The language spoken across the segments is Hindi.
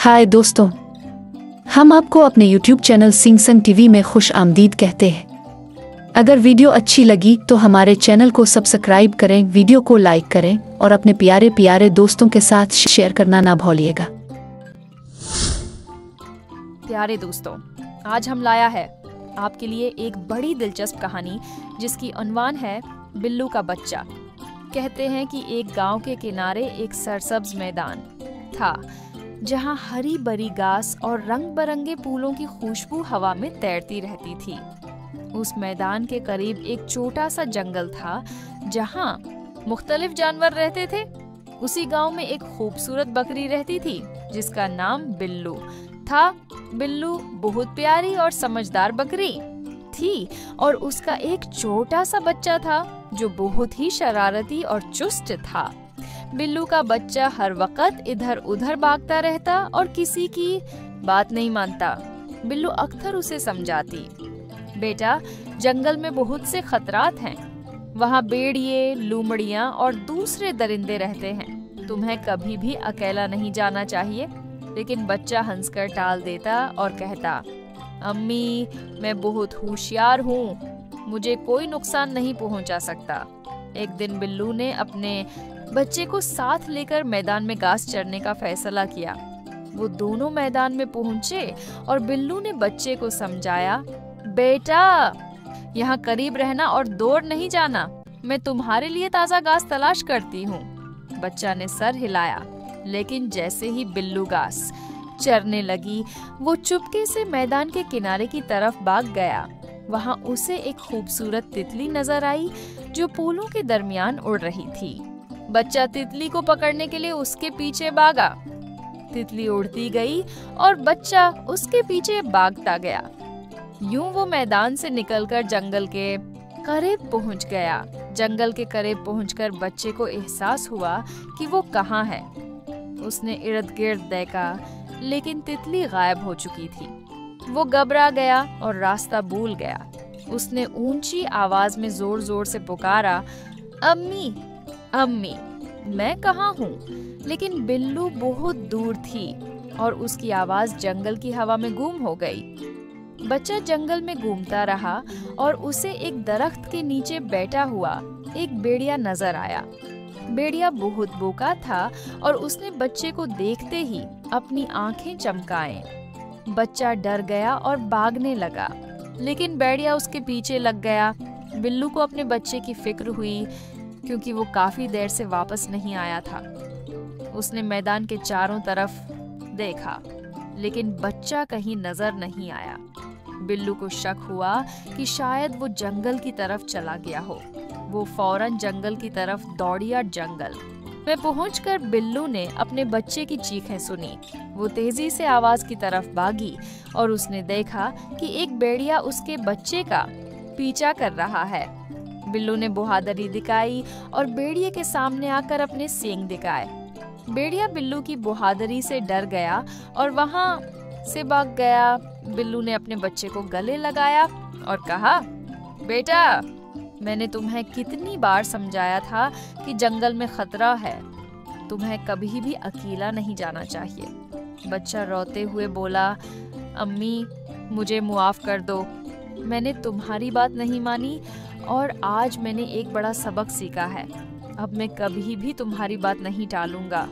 हाय दोस्तों, हम आपको अपने YouTube चैनल सिंग संग टीवी में खुश आमदीद कहते हैं। अगर वीडियो अच्छी लगी तो हमारे चैनल को सब्सक्राइब करें, वीडियो को लाइक करें और अपने प्यारे प्यारे दोस्तों के साथ शेयर करना ना भूलिएगा। प्यारे दोस्तों, आज हम लाया है आपके लिए एक बड़ी दिलचस्प कहानी जिसकी उन्वान है बिल्लू का बच्चा। कहते हैं कि एक गांव के किनारे एक सरसब्ज मैदान था जहां हरी भरी घास और रंग बिरंगे फूलों की खुशबू हवा में तैरती रहती थी। उस मैदान के करीब एक छोटा सा जंगल था जहां मुख्तलिफ जानवर रहते थे। उसी गांव में एक खूबसूरत बकरी रहती थी जिसका नाम बिल्लू था। बिल्लू बहुत प्यारी और समझदार बकरी थी और उसका एक छोटा सा बच्चा था जो बहुत ही शरारती और चुस्त था। बिल्लू का बच्चा हर वक्त इधर उधर भागता रहता और किसी की बात नहीं मानता। बिल्लू अक्सर उसे समझाती, बेटा जंगल में बहुत से खतरात हैं, वहाँ भेड़िए, लोमड़ियाँ और दूसरे दरिंदे रहते हैं, तुम्हें कभी भी अकेला नहीं जाना चाहिए। लेकिन बच्चा हंसकर टाल देता और कहता, अम्मी मैं बहुत होशियार हूँ, मुझे कोई नुकसान नहीं पहुँचा सकता। एक दिन बिल्लू ने अपने बच्चे को साथ लेकर मैदान में घास चरने का फैसला किया। वो दोनों मैदान में पहुंचे और बिल्लू ने बच्चे को समझाया, बेटा यहाँ करीब रहना और दूर नहीं जाना, मैं तुम्हारे लिए ताजा घास तलाश करती हूँ। बच्चा ने सर हिलाया, लेकिन जैसे ही बिल्लू घास चरने लगी वो चुपके से मैदान के किनारे की तरफ भाग गया। वहाँ उसे एक खूबसूरत तितली नजर आई जो फूलों के दरमियान उड़ रही थी। बच्चा तितली को पकड़ने के लिए उसके पीछे भागा। तितली उड़ती गई और बच्चा उसके पीछे भागता गया। यूं वो मैदान से निकलकर जंगल के करीब पहुंच गया। जंगल के करीब पहुंचकर बच्चे को एहसास हुआ कि वो कहाँ है। उसने इर्द गिर्द देखा, लेकिन तितली गायब हो चुकी थी। वो घबरा गया और रास्ता भूल गया। उसने ऊंची आवाज में जोर जोर से पुकारा, अम्मी अम्मी मैं कहाँ हूँ? लेकिन बिल्लू बहुत दूर थी और उसकी आवाज जंगल की हवा में गुम हो गई। बच्चा जंगल में घूमता रहा और उसे एक दरख्त के नीचे बैठा हुआ एक भेड़िया नजर आया। भेड़िया बहुत भूखा था और उसने बच्चे को देखते ही अपनी आंखें चमकाए। बच्चा डर गया और भागने लगा, लेकिन भेड़िया उसके पीछे लग गया। बिल्लू को अपने बच्चे की फिक्र हुई क्योंकि वो काफी देर से वापस नहीं आया था। उसने मैदान के चारों तरफ देखा, लेकिन बच्चा कहीं नजर नहीं आया। बिल्लू को शक हुआ कि शायद वो जंगल की तरफ चला गया हो। वो फौरन जंगल की तरफ दौड़िया। जंगल में पहुंचकर बिल्लू ने अपने बच्चे की चीखें सुनी। वो तेजी से आवाज की तरफ भागी और उसने देखा कि एक भेड़िया उसके बच्चे का पीछा कर रहा है। बिल्लू ने बहादुरी दिखाई और भेड़िए के सामने आकर अपने सींग दिखाए। भेड़िया बिल्लू की बहादुरी से डर गया और वहां से भाग गया। बिल्लू ने अपने बच्चे को गले लगाया और कहा, बेटा मैंने तुम्हें कितनी बार समझाया था कि जंगल में खतरा है, तुम्हें कभी भी अकेला नहीं जाना चाहिए। बच्चा रोते हुए बोला, अम्मी मुझे मुआफ कर दो, मैंने तुम्हारी बात नहीं मानी और आज मैंने एक बड़ा सबक सीखा है। अब मैं कभी भी तुम्हारी बात नहीं टालूंगा।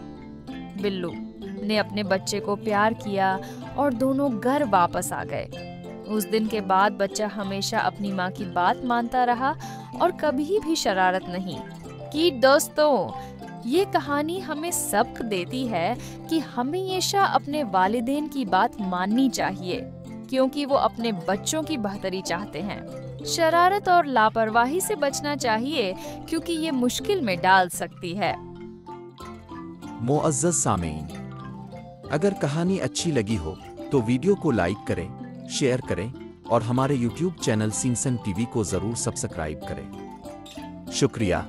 बिल्लू ने अपने बच्चे को प्यार किया और दोनों घर वापस आ गए। उस दिन के बाद बच्चा हमेशा अपनी माँ की बात मानता रहा और कभी भी शरारत नहीं की। दोस्तों, ये कहानी हमें सबक देती है कि हमेशा अपने वालिदैन की बात माननी चाहिए, क्योंकि वो अपने बच्चों की बेहतरी चाहते हैं। शरारत और लापरवाही से बचना चाहिए क्योंकि ये मुश्किल में डाल सकती है। मुअज़्ज़ज़ सामीन, अगर कहानी अच्छी लगी हो तो वीडियो को लाइक करें, शेयर करें और हमारे YouTube चैनल सिंग संग टीवी को जरूर सब्सक्राइब करें। शुक्रिया।